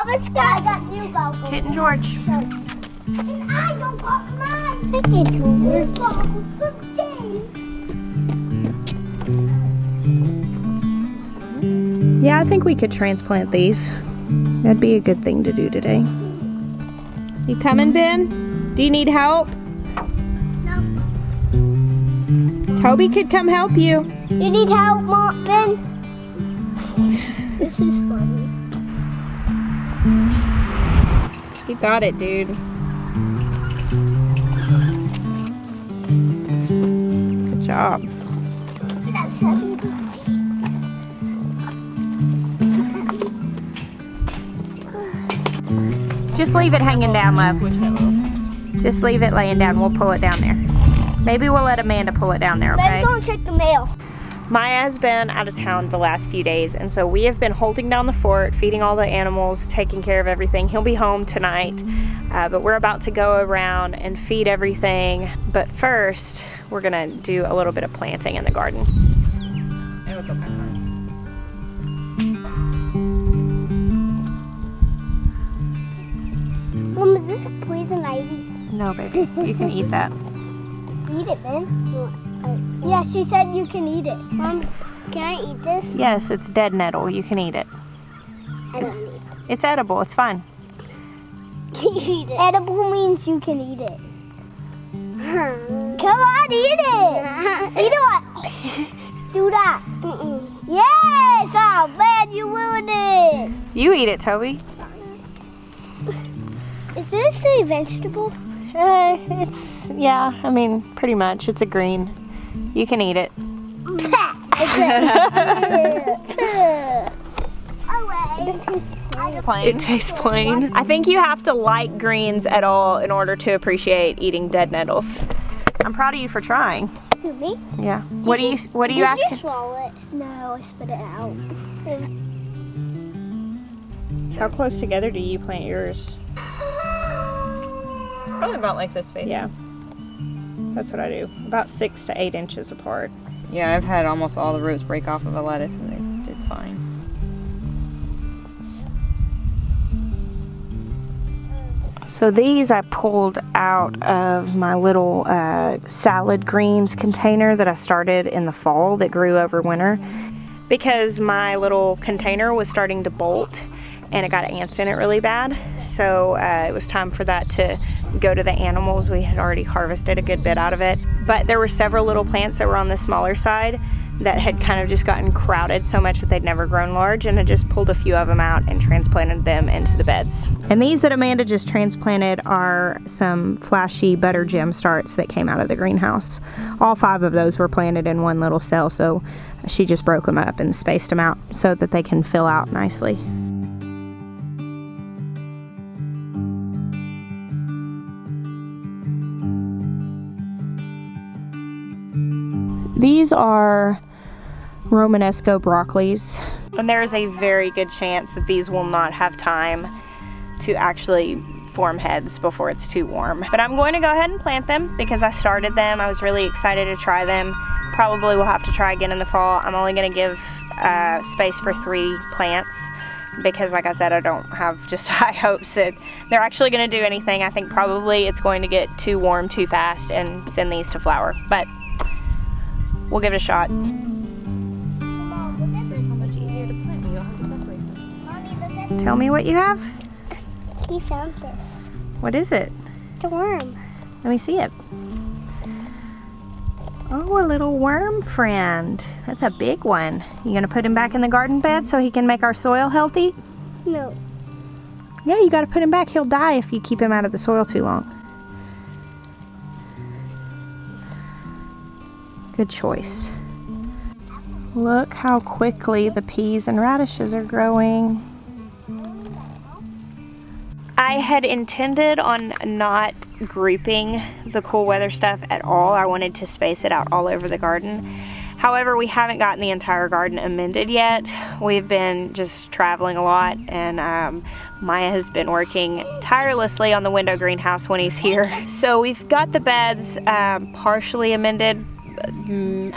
Mama's got new goggles. Kit and George. And I don't got mine. I get new goggles. Good day. Yeah, I think we could transplant these. That'd be a good thing to do today. You coming, Ben? Do you need help? No. Toby could come help you. You need help, Mom, Ben? This is funny. You got it, dude. Good job. That's heavy. Just leave it hanging down, love. Just leave it laying down. We'll pull it down there. Maybe we'll let Amanda pull it down there, okay? Let's go and check the mail. Maya has been out of town the last few days, and so we have been holding down the fort, feeding all the animals, taking care of everything. He'll be home tonight, but we're about to go around and feed everything. But first, we're gonna do a little bit of planting in the garden. Mom, is this a poison ivy? No, baby, you can eat that. Eat it, Ben. Yeah, she said you can eat it. Mom, can I eat this? Yes, it's dead nettle. You can eat it. I don't need It's edible. It's fine. it. Edible means you can eat it. Come on, eat it. Eat it. Do that. Yes! Oh, man, you ruined it. You eat it, Toby. Is this a vegetable? Yeah, I mean, pretty much. It's a green. You can eat it. It tastes plain. I think you have to like greens at all in order to appreciate eating dead nettles. I'm proud of you for trying. Who, me? Yeah. What do you ask? Did you swallow it? No, I spit it out. How close together do you plant yours? Probably about like this space. Yeah. That's what I do. About 6 to 8 inches apart. Yeah, I've had almost all the roots break off of a lettuce and they did fine. So these I pulled out of my little salad greens container that I started in the fall that grew over winter, because my little container was starting to bolt and it got ants in it really bad. So it was time for that to go to the animals. We had already harvested a good bit out of it, but there were several little plants that were on the smaller side that had kind of just gotten crowded so much that they'd never grown large, and I just pulled a few of them out and transplanted them into the beds. And these that Amanda just transplanted are some flashy butter gem starts that came out of the greenhouse. All 5 of those were planted in one little cell, so she just broke them up and spaced them out so that they can fill out nicely. These are Romanesco broccolis, and there is a very good chance that these will not have time to actually form heads before it's too warm. But I'm going to go ahead and plant them because I started them. I was really excited to try them. Probably will have to try again in the fall. I'm only going to give space for 3 plants because, like I said, I don't have just high hopes that they're actually going to do anything. I think probably it's going to get too warm too fast and send these to flower. But we'll give it a shot. Tell me what you have. He found this. What is it? The worm. Let me see it. Oh, a little worm friend. That's a big one. You gonna put him back in the garden bed so he can make our soil healthy? No. Yeah, you gotta put him back. He'll die if you keep him out of the soil too long. Good choice. Look how quickly the peas and radishes are growing. I had intended on not grouping the cool weather stuff at all. I wanted to space it out all over the garden. However, we haven't gotten the entire garden amended yet. We've been just traveling a lot, and Maya has been working tirelessly on the window greenhouse when he's here. So we've got the beds partially amended.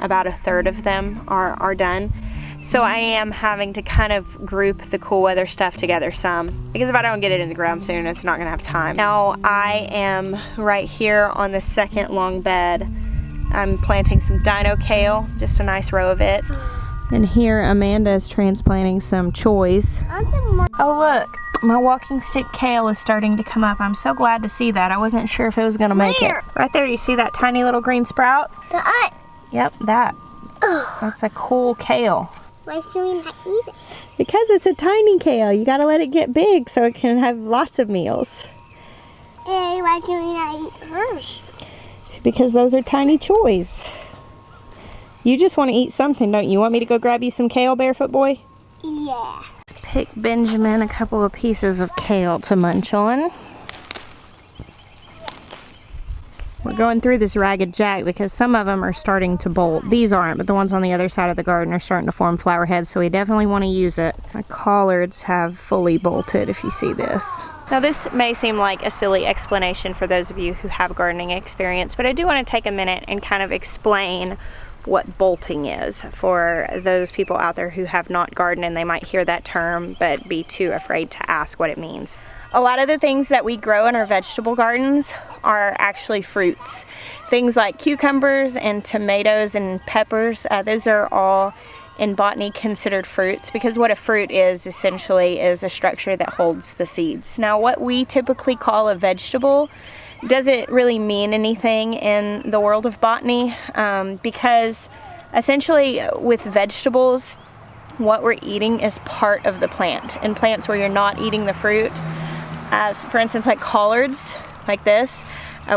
About a third of them are done. So I am having to kind of group the cool weather stuff together some, because if I don't get it in the ground soon, it's not gonna have time. Now I am right here on the second long bed. I'm planting some dino kale, just a nice row of it. And here Amanda is transplanting some choys. Oh look, my walking stick kale is starting to come up. I'm so glad to see that. I wasn't sure if it was gonna make it. Right there, you see that tiny little green sprout? Yep, that. That's a cool kale. Why should we not eat it? Because it's a tiny kale. You gotta let it get big so it can have lots of meals. Hey, why can we not eat hers? Because those are tiny choys. You just want to eat something, don't you? Want me to go grab you some kale, Barefoot Boy? Yeah. Let's pick Benjamin a couple of pieces of kale to munch on. We're going through this Ragged Jack because some of them are starting to bolt. These aren't, but the ones on the other side of the garden are starting to form flower heads, so we definitely want to use it. My collards have fully bolted, if you see this. Now this may seem like a silly explanation for those of you who have gardening experience, but I do want to take a minute and kind of explain what bolting is for those people out there who have not gardened and they might hear that term but be too afraid to ask what it means. A lot of the things that we grow in our vegetable gardens are actually fruits. Things like cucumbers and tomatoes and peppers, those are all in botany considered fruits, because what a fruit is essentially is a structure that holds the seeds. Now what we typically call a vegetable doesn't really mean anything in the world of botany, because essentially with vegetables what we're eating is part of the plant. In plants where you're not eating the fruit, for instance like collards like this,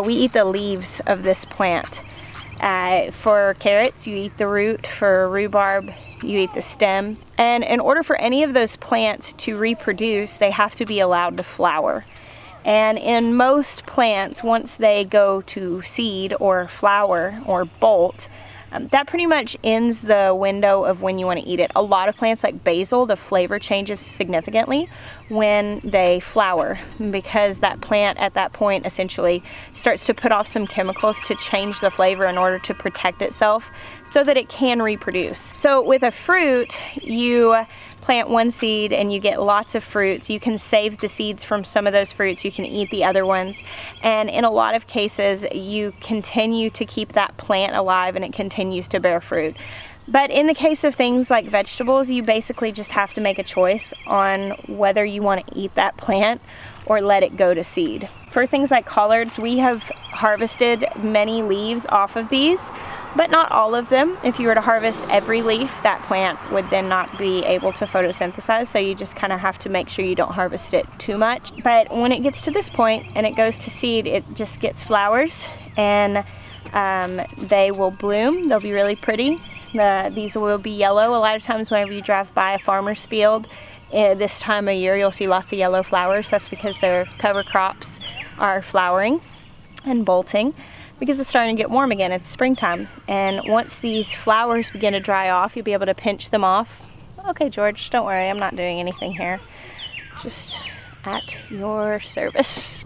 we eat the leaves of this plant. For carrots you eat the root, for rhubarb you eat the stem, and in order for any of those plants to reproduce they have to be allowed to flower. And in most plants, once they go to seed or flower or bolt, that pretty much ends the window of when you want to eat it. A lot of plants like basil, the flavor changes significantly when they flower, because that plant at that point essentially starts to put off some chemicals to change the flavor in order to protect itself so that it can reproduce. So with a fruit, you plant one seed and you get lots of fruits. You can save the seeds from some of those fruits, you can eat the other ones, and in a lot of cases you continue to keep that plant alive and it continues to bear fruit. But in the case of things like vegetables, you basically just have to make a choice on whether you want to eat that plant or let it go to seed. For things like collards, we have harvested many leaves off of these, but not all of them. If you were to harvest every leaf, that plant would then not be able to photosynthesize, so you just kind of have to make sure you don't harvest it too much. But when it gets to this point and it goes to seed, it just gets flowers, and they will bloom. They'll be really pretty. These will be yellow. A lot of times whenever you drive by a farmer's field this time of year, you'll see lots of yellow flowers. That's because their cover crops are flowering and bolting, because it's starting to get warm again. It's springtime, and once these flowers begin to dry off, you'll be able to pinch them off. Okay, George, don't worry, I'm not doing anything here. Just at your service.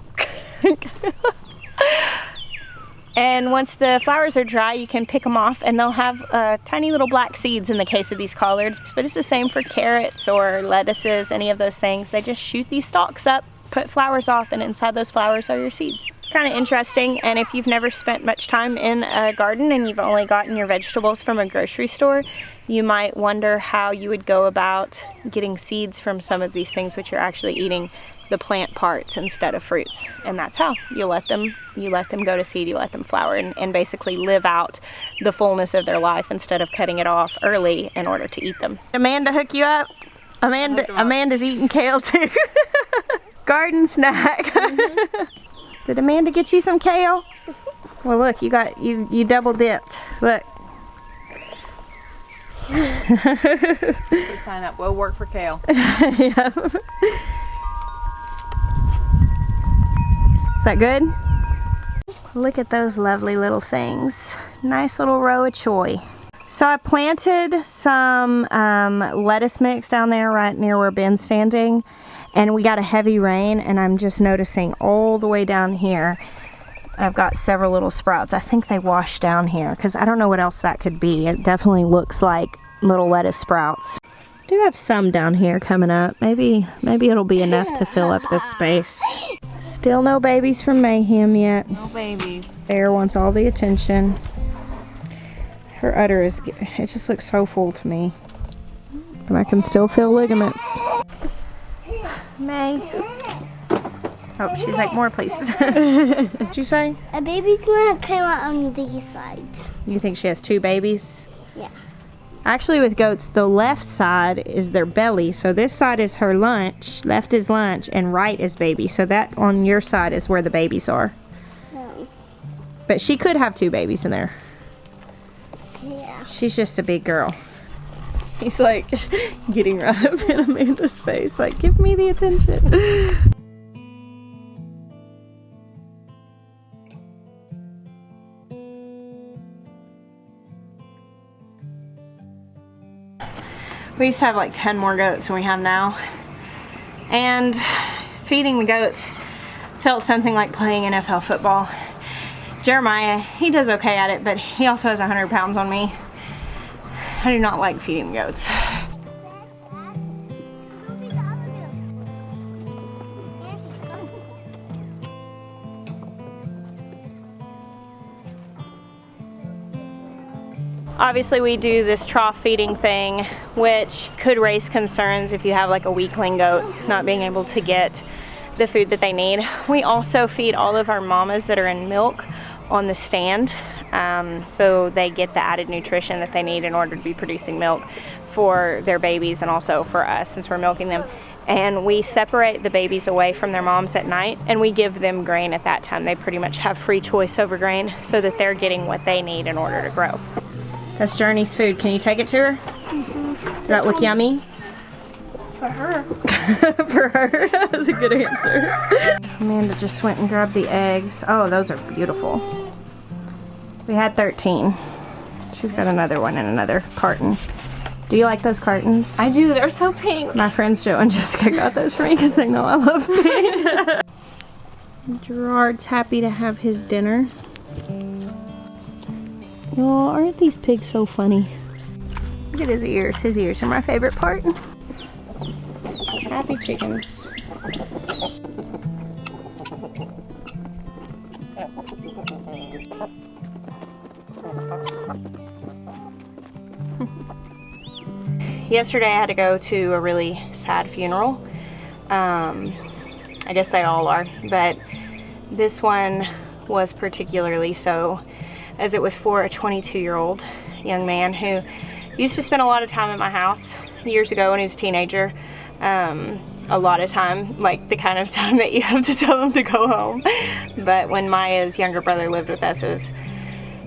And once the flowers are dry, you can pick them off, and they'll have tiny little black seeds in the case of these collards. But it's the same for carrots or lettuces, any of those things. They just shoot these stalks up, put flowers off, and inside those flowers are your seeds. It's kind of interesting, and if you've never spent much time in a garden and you've only gotten your vegetables from a grocery store, you might wonder how you would go about getting seeds from some of these things which you're actually eating the plant parts instead of fruits. And that's how you let them go to seed, you let them flower, and basically live out the fullness of their life instead of cutting it off early in order to eat them. Amanda, hook you up? Amanda's eating kale too. Garden snack. Did Amanda get you some kale? Well look, you double dipped. Look. Sign up, we'll work for kale. Yeah. Is that good? Look at those lovely little things. Nice little row of choy. So I planted some lettuce mix down there right near where Ben's standing, and we got a heavy rain, and I'm just noticing all the way down here I've got several little sprouts. I think they washed down here because I don't know what else that could be. It definitely looks like little lettuce sprouts. Do have some down here coming up. Maybe it'll be enough to fill up this space. Still no babies from Mayhem yet. No babies. Bear wants all the attention. Her udder is, it just looks so full to me. And I can still feel ligaments. May. Oh, she's like, more places. What'd you say? A baby's gonna come out on these sides. You think she has 2 babies? Yeah. Actually, with goats, the left side is their belly. So this side is her lunch, left is lunch, and right is baby. So that on your side is where the babies are. No. But she could have 2 babies in there. Yeah. She's just a big girl. He's like getting right up in Amanda's face, like, give me the attention. We used to have like 10 more goats than we have now. And feeding the goats felt something like playing NFL football. Jeremiah, he does okay at it, but he also has 100 pounds on me. I do not like feeding the goats. Obviously we do this trough feeding thing, which could raise concerns if you have like a weakling goat not being able to get the food that they need. We also feed all of our mamas that are in milk on the stand, so they get the added nutrition that they need in order to be producing milk for their babies and also for us since we're milking them. And we separate the babies away from their moms at night, and we give them grain at that time. They pretty much have free choice over grain so that they're getting what they need in order to grow. That's Journey's food. Can you take it to her? Mm-hmm. Does that look yummy? For her. For her? That's a good answer. Amanda just went and grabbed the eggs. Oh, those are beautiful. We had 13. She's got another one in another carton. Do you like those cartons? I do. They're so pink. My friends Joe and Jessica got those for me because they know I love pink. Gerard's happy to have his dinner. Oh, aren't these pigs so funny? Look at his ears. His ears are my favorite part. Happy chickens. Yesterday I had to go to a really sad funeral. I guess they all are, but this one was particularly so, as it was for a 22-year-old young man who used to spend a lot of time at my house years ago when he was a teenager. A lot of time, like the kind of time that you have to tell him to go home. But when Maya's younger brother lived with us, it was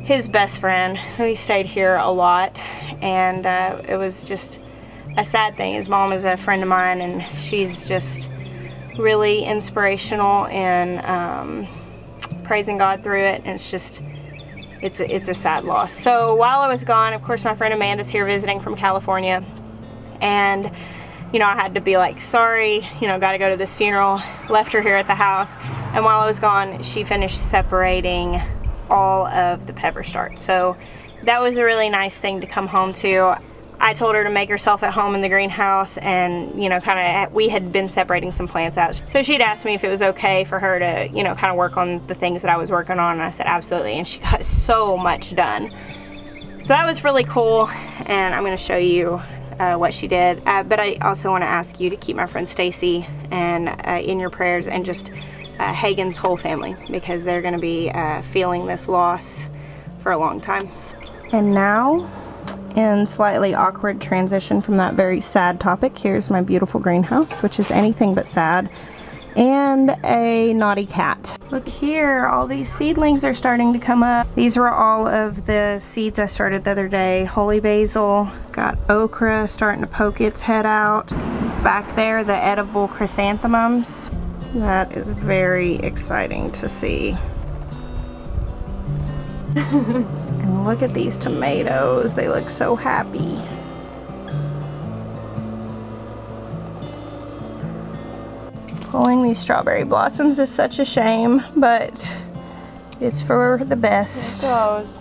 his best friend, so he stayed here a lot, and it was just a sad thing. His mom is a friend of mine, and she's just really inspirational in praising God through it, and it's just, it's a sad loss. So while I was gone, of course my friend Amanda's here visiting from California, and you know, I had to be like, sorry, you know, gotta go to this funeral, left her here at the house. And while I was gone, she finished separating all of the pepper start. So that was a really nice thing to come home to. I told her to make herself at home in the greenhouse, and you know, kind of, we had been separating some plants out. So she'd asked me if it was okay for her to, you know, kind of work on the things that I was working on, and I said absolutely, and she got so much done. So that was really cool, and I'm gonna show you what she did. But I also want to ask you to keep my friend Stacy and in your prayers, and just Hagen's whole family, because they're going to be feeling this loss for a long time. And now, in slightly awkward transition from that very sad topic, here's my beautiful greenhouse, which is anything but sad, and a naughty cat. Look here, all these seedlings are starting to come up. These were all of the seeds I started the other day. Holy basil, got okra starting to poke its head out. Back there, the edible chrysanthemums. That is very exciting to see. And look at these tomatoes, they look so happy. Pulling these strawberry blossoms is such a shame, but it's for the best. Close.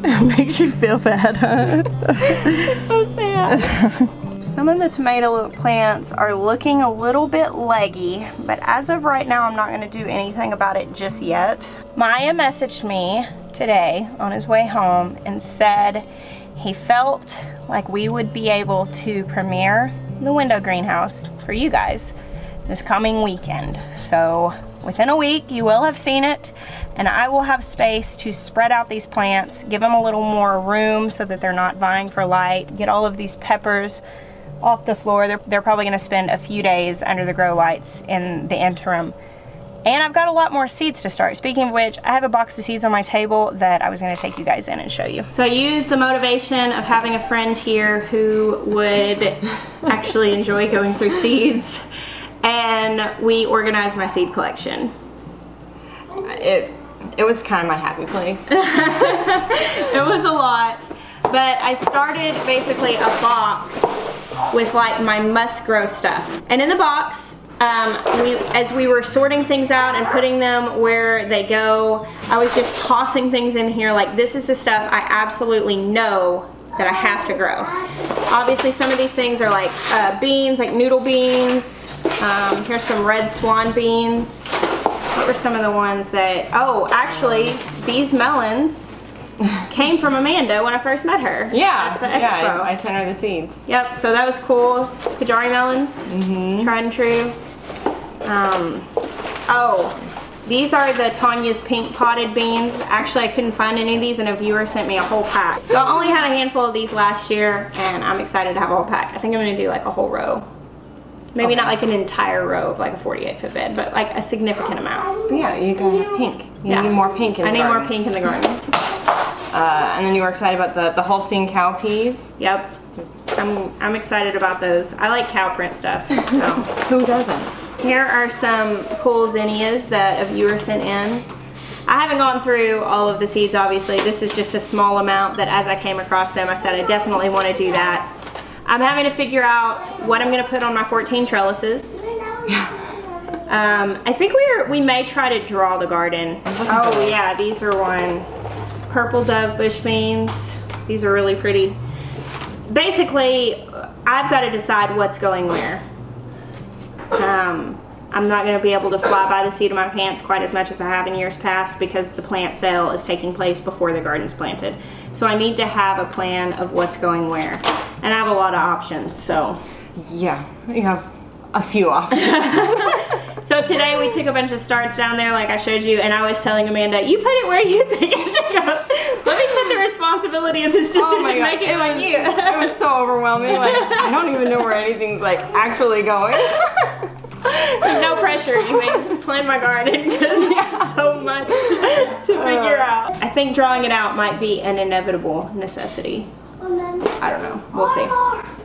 Makes you feel bad, huh? It's so sad. Some of the tomato plants are looking a little bit leggy, but as of right now, I'm not going to do anything about it just yet. Maya messaged me today on his way home and said he felt like we would be able to premiere the window greenhouse for you guys this coming weekend. So within a week, you will have seen it, and I will have space to spread out these plants, give them a little more room so that they're not vying for light, get all of these peppers off the floor. They're probably gonna spend a few days under the grow lights in the interim. And I've got a lot more seeds to start. Speaking of which, I have a box of seeds on my table that I was gonna take you guys in and show you. So I used the motivation of having a friend here who would actually enjoy going through seeds, and we organized my seed collection. It was kind of my happy place. It was a lot, but I started basically a box with like my must grow stuff. And in the box, as we were sorting things out and putting them where they go, I was just tossing things in here like, this is the stuff I absolutely know that I have to grow. Obviously some of these things are like beans, like noodle beans. Here's some red swan beans. What were some of the ones that, oh, actually these melons came from Amanda when I first met her. Yeah, at the expo. yeah, I sent her the seeds. Yep, so that was cool. Kajari melons, tried and true. Oh, these are the Tanya's pink potted beans. Actually, I couldn't find any of these, and a viewer sent me a whole pack. So I only had a handful of these last year, and I'm excited to have a whole pack. I think I'm gonna do like a whole row. Maybe not like an entire row of like a 48-foot bed, but like a significant amount. But yeah, you gotta have pink. You need more pink in the garden. I need more pink in the garden. And then you were excited about the Holstein cow peas. Yep, I'm excited about those. I like cow print stuff. So. Who doesn't? Here are some cool zinnias that a viewer sent in. I haven't gone through all of the seeds, obviously. This is just a small amount that as I came across them, I said I definitely want to do that. I'm having to figure out what I'm going to put on my 14 trellises. I think we may try to draw the garden. Oh yeah, these are one. Purple dove bush beans. These are really pretty. Basically, I've got to decide what's going where. I'm not going to be able to fly by the seat of my pants quite as much as I have in years past because the plant sale is taking place before the garden's planted. So I need to have a plan of what's going where. And I have a lot of options, so. Yeah, you have a few options. So today we took a bunch of starts down there like I showed you, and I was telling Amanda, you put it where you think it should go. Let me put the responsibility of this decision making on you. It was so overwhelming. Like, I don't even know where anything's like actually going. No pressure or anything, just plan my garden because it's so much to figure out. I think drawing it out might be an inevitable necessity. I don't know, we'll see.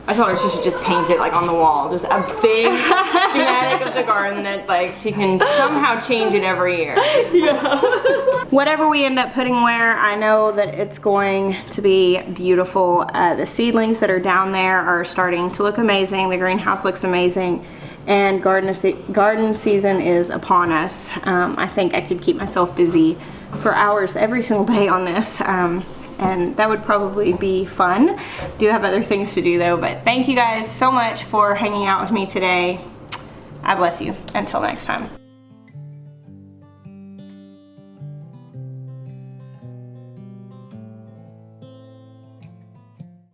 I told her she should just paint it like on the wall, just a big schematic of the garden that like she can somehow change it every year. Yeah. Whatever we end up putting where, I know that it's going to be beautiful. The seedlings that are down there are starting to look amazing. The greenhouse looks amazing. And garden season is upon us. I think I could keep myself busy for hours every single day on this. And that would probably be fun. Do have other things to do though, but thank you guys so much for hanging out with me today. I bless you. Until next time.